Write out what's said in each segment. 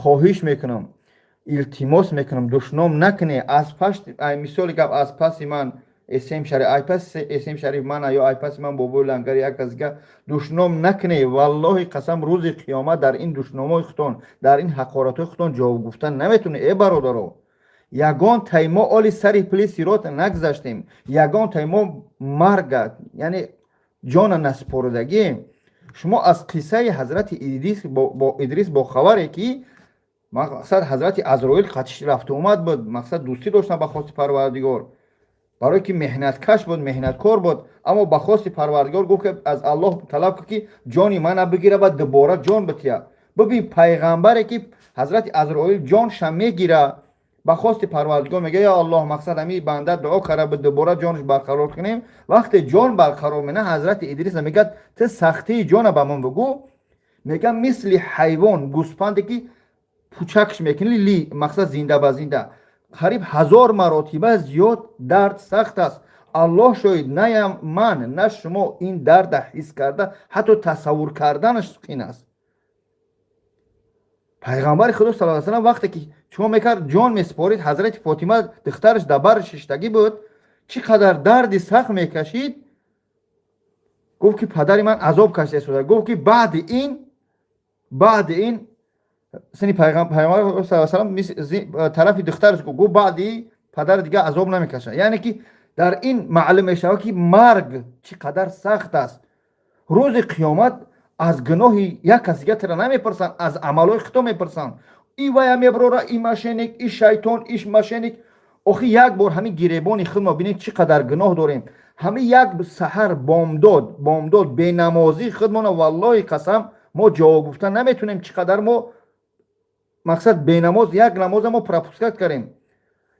خواهش میکنم التماس میکنم دشنام نکنه از پشت مثال گپ از پس من اسم شریف ایپاس اسم شریف من یا ایپاس من بابو لنگر یک از گپ دشنام نکنه والله قسم روز قیامت در این دشنامای خودتون در این حقارتای خودتون جواب گفتن نمیتونه ای برادرو یگان تایما آلی سری پلی سیرات نگذاشتیم یگان تایما مرگ یعنی جان نسپردگی شما از قصه حضرت ادریس با خبره که مقصد حضرت عزرائیل قدش رفت اومد بود مقصد دوستی داشتن با خواست پروردگار برای که مهنت کش بود مهنت کار بود اما با خواست پروردگار گفت که از الله طلب که جانی من بگیره و دوباره جان بتیا ببین پیغمبره که حضرت عزرائیل جانش میگیره با خواست پروردگار میگه یا الله مقصد همی بنده دعا کرده به دوباره جانش برقرار کنیم وقتی جان برقرار منه حضرت ادریس میگه تو سختی جان به من بگو میگه مثل حیوان گوسفندی که پوچکش میکنی لی مقصد زنده به زنده قریب 1000 مراتبه زیاد درد سخت است الله شاید نه من نه شما این درد حس کرده حتی تصور کردنش قین است پیغمبر خدا صلی الله علیه و سلم وقتی که شما میکرد جان میسپارید حضرت فاطمه دخترش در بر ششتگی بود چقدر درد سخت میکشید گفت که پدر من عذاب کشیده شده گفت که بعد این سنی پیغمبر صلی الله علیه و سلم طرف دخترش گفت بعدی پدر دیگه عذاب نمیکشه یعنی که در این معلوم میشه که مرگ چقدر سخت است روز قیامت از گناه یک کسی را نمیپرسن از عملهای خودت میپرسن ای وای میبرورا ای ماشینیک ای شیطان ایش ماشینیک آخه یک بار همین گریبان خود ما ببینید چقدر گناه داریم همین یک سحر بامداد به نمازی خودمون والله قسم ما جواب گفتن نمیتونیم چقدر ما مقصد به نماز یک نماز ما پراپوسکت کردیم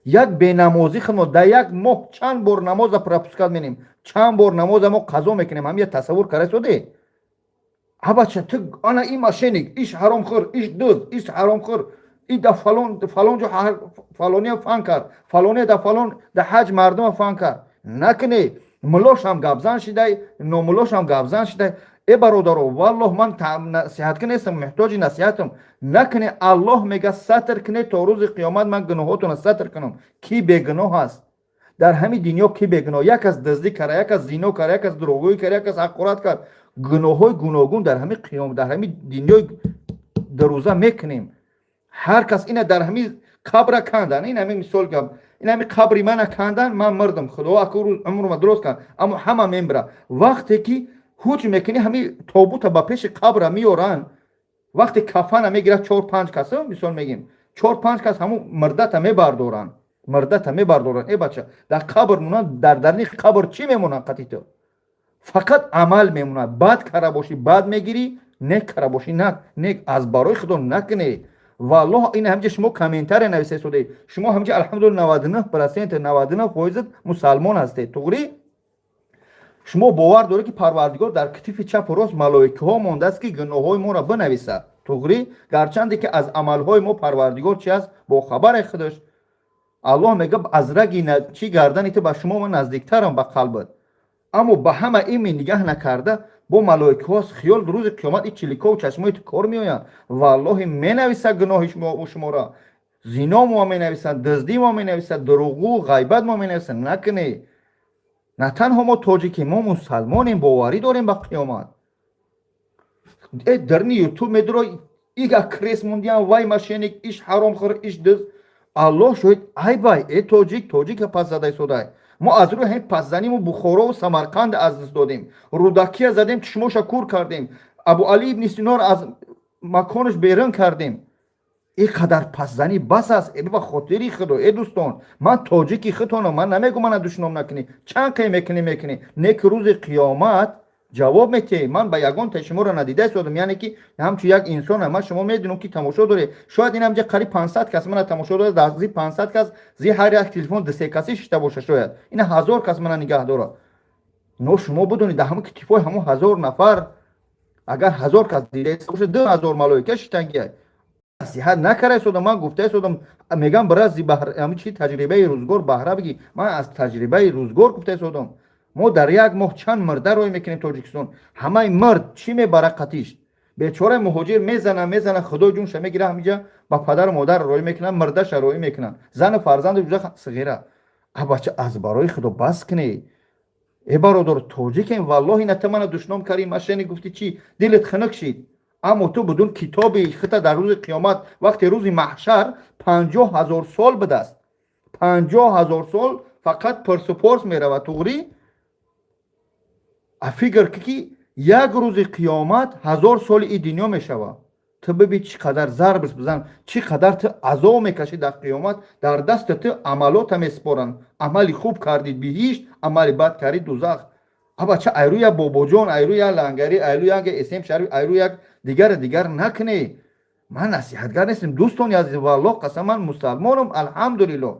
یک به نمازی خودمون در یک ماه چند بار نماز پراپوسکت میکنیم چند بار نماز ما قضا میکنیم هم یه تصور کرده شده بچه تو انا این ماشینیک ایش حرام خور ایش دوز ایش حرام خور ای دا فلان جو فلانی فان کرد فلانی دا فلان دا حج مردم فان کرد نکنه ملاش هم گابزان شده نوملاش هم گابزان شده ای برادرو والله من نصیحت کنه نیستم محتاج نصیحتم نکنه الله میگه ستر کنه تا روز قیامت من گناهاتون ستر کنم کی بیگناه هست در همین دنیا کی بیگناه یک از دزدی کرد یک از زنا کرد یک از دروغگویی کرد یک از حقارت کرد گناههای گوناگون در همین قیامت در همین دنیای دروزه میکنیم هر کس اینه در همین قبر کندن این همین مثال گم این همین قبری من کندن من مردم خدا اکو عمرم درست کن اما همه میمبره وقتی که هوچ میکنی همین تابوت با پیش قبر میورن وقتی کفن میگیره 4-5 کس مثال میگیم 4-5 کس همون مردت میبردارن ای بچه در قبر مونن در درنی قبر چی میمونن قطعی تو فقط عمل میمونه بد کرده باشی بد میگیری نیک کرده باشی نیک از برای خدا نکنی والله این همچه شما کامنتر نویسه شده شما همچه الحمدلله 99% مسلمان هستید توری شما باور داره که پروردگار در کتف چپ و راست ملائکه ها مانده است که گناه های ما را بنویسه توری گرچند که از عمل های ما پروردگار چی است با خبر خودش الله میگه از رگ چی گردن تو به شما من نزدیکترم به قلبت اما به همه این نگاه نکرده با ملائکه ها خیال روز قیامت این چلیکا و چشمای تو کار میآین والله مینویسه گناه شما را زنا ما مینویسه دزدی ما مینویسه دروغگو غیبت ما مینویسه نکنه نه تنها ما تاجیکی ما مسلمانیم باوری داریم به قیامت در یوتیوب میدره ایگه کریس موندیان وای ماشینیک ایش حرام خور ایش دز الله شاید ای بای ای تاجیک پس زده شده ما از روی هم پس زنیم و بخارا و سمرقند از دست دادیم رودکی زدیم چشماش کور کردیم ابو علی ابن سینا از مکانش بیرون کردیم این قدر پس زنی بس است ای به خاطری خدا ای دوستان من تاجیکی خودتونم من نمیگم من دشمنم نکنی چند قی میکنی نیک روز قیامت جواب میده من به یگان تا شما رو ندیده شدم یعنی که همچون یک انسان من شما میدونم که تماشا داره شاید این همجا قریب 500 کس من تماشا داره در زی 500 کس زی هر یک تلفن دو سه کسی شته باشه شاید این 1000 کس من نگاه داره نو شما بدونید همون که تیپای همون 1000 نفر اگر 1000 کس دیده باشه 2000 ملائکه شتنگی نصیحت نکرده شدم من گفته شدم میگم برای زی بهر همین چی تجربه روزگار بهره بگی من از تجربه روزگار گفته شدم ما در یک ماه چند مرده روی میکنیم تاجیکستان همه مرد چی میبره قطیش بیچاره مهاجر میزنه خدای جونش میگیره همینجا با پدر و مادر روی میکنن مردش روی میکنن زن و فرزند جوجا صغیره. بچه از برای خدا بس کنی. ای برادر توجیکیم والله نتمنى دشنام کریم مشینی گفتی چی دلت خنک شید. اما تو بدون کتابی خطا در روز قیامت وقتی روز محشر 50,000 سال به دست 50,000 سال فقط پرس و پرس میره و توغری افیگر که یک روز قیامت 1000 سال ای دنیا میشوه. تو ببین چقدر ضرب بزن چقدر تو عذاب میکشی در قیامت در دست تو عملات میسپارن. عملی خوب کردید بهشت عملی بد کردید دوزخ. ابا چه ایرو یا بابا جان ایرو یا لنگری ایرو یا اسم شریف ایرو یک دیگر نکنی. من نصیحتگر نیستم دوستان عزیز والله قسم من مسلمانم الحمدلله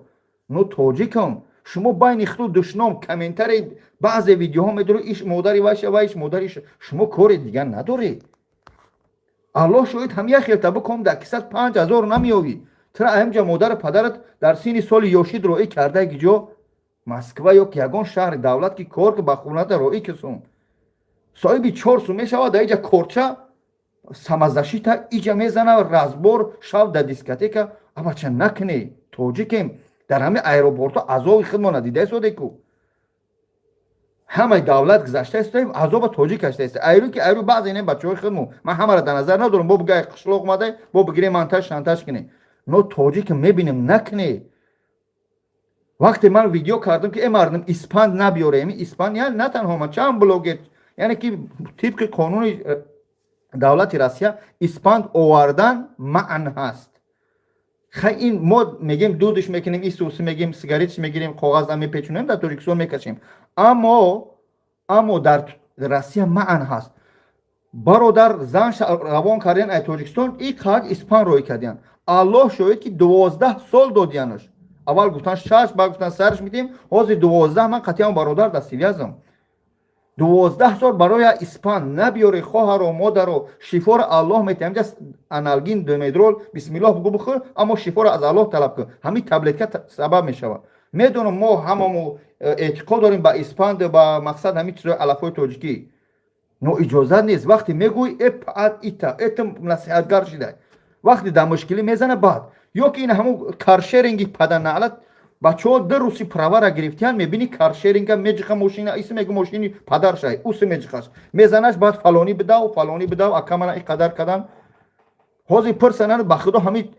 نو توجیکم. شما باین خود دشنام کامنتر بعض ویدیوها میدونی ایش مادری باشه و ایش مادریش شما کار دیگه نداری. الله شاید هم یک خیلتا بکن در کسات 5,000 نمیوی. ترا همجا مادر پدرت در سین سال یوشید روی کرده گیجو مسکو یک یگان شهر دولت که کار که با خونت روی کسون صاحبی 4 سو میشود در اینجا کورچه سمزدشی تا اینجا میزنه و رزبور شو در دیسکتیکا. اما چه نکنی توجیکیم در همه ایروپورت ها عذاب خودمون ندیده سوده کو همه دولت گذشته است عذاب توجیک کشته است. ایرو که ایرو بعض این بچه‌های خودمون من همه را در نظر ندارم با بگای قشلوق اومده با بگیری منتش شانتاش کنی نو توجیک میبینیم نکنی. وقتی من ویدیو کردم که مردم اسپاند نبیاره یعنی اسپاند یعنی نه تنها من چند بلوگ یعنی که طبق قانون دولت روسیه اسپاند آوردن معنی هست. خیلی این ما میگیم دودش میکنیم این سوسی میگیم سیگاریتش میگیریم کاغذ هم میپیچونیم در تاجیکستان میکشیم اما در روسیه معنی هست. برادر زن روان کردن ای تاجیکستان این کاغذ اسپاند روی کردن الله شاید که 12 سال دادیانش. اول گفتن 6 بعد گفتن سرش میدیم حاضر 12 من قطعا برادر دستی ازم 12 سال برای اسپان نبیاری خواهر و مادر و شفا را الله میتیم جست انالگین دومیدرول بسم الله بگو بخور اما شفا را از الله طلب کن همین تبلیت سبب میشود. میدونم ما هممون اعتقاد داریم با اسپاند با مقصد همین چیزای الفبای تاجیکی نو اجازه نیست. وقتی میگوی اپعد ایتا نصیحتگر شده وقتی در مشکلی میزنه بعد یا که این همون کارشرینگی پدر نعلت بچه ها در روسی پراوه را گرفتیان میبینی کارشرینگ میجخه ماشین ایسه میگه ماشینی پدر شای اوسه میجخش میزنش بعد فلانی بده و اکمانا این قدر کدن حاضی پرسنن بخدا همین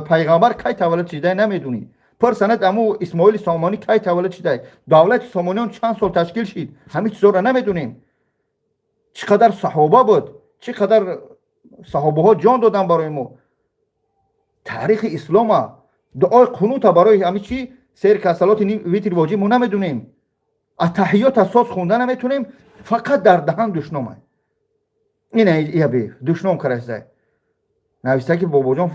پیغمبر کی تولد شده نمیدونی پرسنت امو اسماعیل سامانی کی تولد شده دولت سامانیان چند سال تشکیل شد همین چیزا را نمیدونیم. چقدر صحابه بود چقدر صحابه ها جان دادن برای ما. تاریخ اسلام دعای قنوت برای همین چی سیر کسلات ویتر واجب ما نمیدونیم اتحیات اساس خوندن نمیتونیم فقط در دهن دشنامه اینه بی دشنام کرده نوشته که بابا جان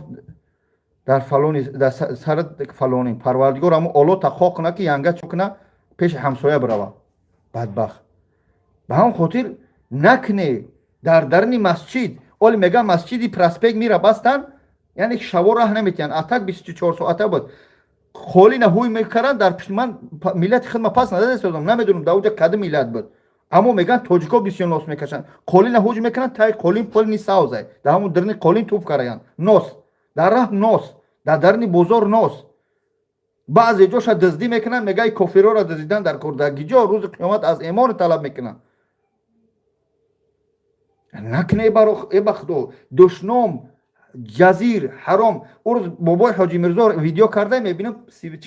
در فلانی در سر فلانی پروردگار همون اولو تخاق نکی ینگه چکنه پیش همسایه بروا بدبخت به هم خاطر نکنه در درنی مسجد اولی میگه مسجدی پرسپیگ میره بستن یعنی شوا راه نمیتین اتاق 24 ساعته بود خالی نهوی میکردن در پیش من ملت خدمت پس نداده سودم نمیدونم در اونجا کدوم ملت بود اما میگن تاجیکا بسیار ناس میکشن خالی نهوج میکنن تای خالی پل نی ساوزه در همون درنی خالی توپ کردن ناس در راه ناس در درنی بازار ناس بعضی جاش دزدی میکنن میگه کافرا را دزدیدن در کردگی جا روز قیامت از ایمان طلب میکنن. نکنه بخدو دشنام جزیر حرام روز بابای حاجی مرزا ویدیو کرده میبینم 30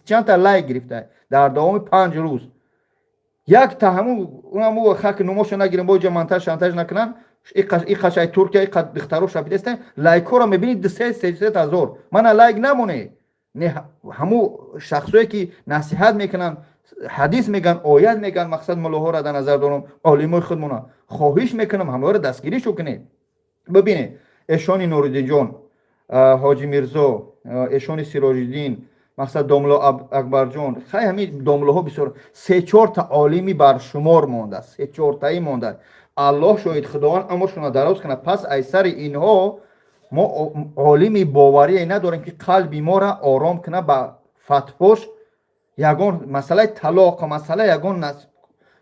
چند تا لایک گرفته در دوام 5 روز یک تا همون خاک نماش نگیرن با جمانتاژ شانتاژ نکنن این قشای ترکیه قد دخترو شاپیده است لایک ها رو میبینید 3,000 من لایک نمونه نه همون شخصایی که نصیحت میکنن حدیث میگن آیت میگن مقصد ملاها را در نظر دارم عالمای خودمون خواهش میکنم همه رو دستگیری شو کنید. ببینید اشانی نوردین جان حاجی مرزا اشانی سراج‌الدین مقصد داملا اکبر جان خیلی همین داملا ها بسیار 3-4 تا عالمی بر شمار مانده 3-4 تایی مانده الله شاید خداوند امرشون دراز کنه. پس ایسر اینها ما عالمی باوری نداریم که قلبی ما را آرام کنه با فتواش یگان مسئله طلاق مسئله یگان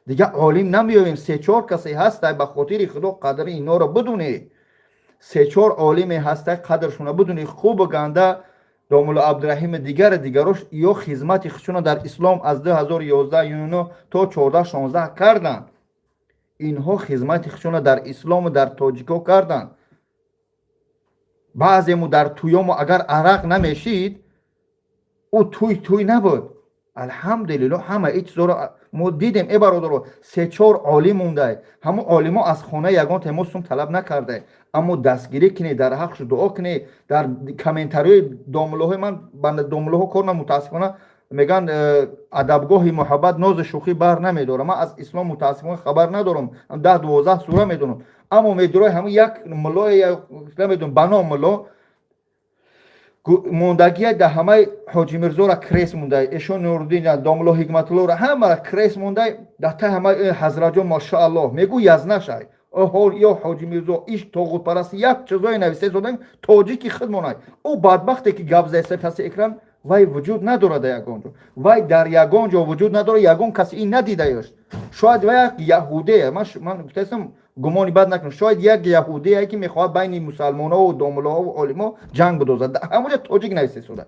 دیگه عالم نمیویم 3-4 کسی هست به خاطر خدا قدر اینا رو بدونه سه چهار عالم هسته قدرشون بدونی خوب و گنده دامولا عبدالرحیم دیگروش یا خدمت خودشون در اسلام از 2011 یونو تا 14 16 کردن. اینها خدمت خودشون در اسلام و در تاجیکا کردن. بعضی مو در تویامو اگر عرق نمیشید او توی نبود. الحمدلله همه ایچ زورا ما دیدیم ای برادر سه چهار عالم مونده، همون عالم ها از خانه یگان تموسم طلب نکرده، اما دستگیری کنی در حقش دعا کنی. در کامنتاری داملوه من بنده داملوه کار متاسفانه میگن ادبگاه محبت ناز شوخی بر نمیداره. من از اسلام متاسفانه خبر ندارم، 10 12 سوره میدونم، اما میدونه همون یک ملا یا نمیدونم بنا ملا موندگی ده همه حاجی مرزا را کریس مونده، ایشون نوردین داملو حکمت الله را همه را کریس مونده. ده تا همه حضرت جان ماشاءالله میگو یزنه شای او یا حاجی مرزا ایش طاغوت پرست یک چیزای نویسه زدن تاجیکی خود مونای. او بدبختی که گپ زیسه پس اکران وای وجود نداره در یگان جا، وای در یگان جا وجود نداره، یگان کسی این ندیده است. شاید وای یک یهوده، من گفتم گمانی بد نکنم، شاید یک یهودی که میخواد بین مسلمان ها و داملا ها و عالم ها جنگ بدوزد، همونجا تاجیک نویسه شده.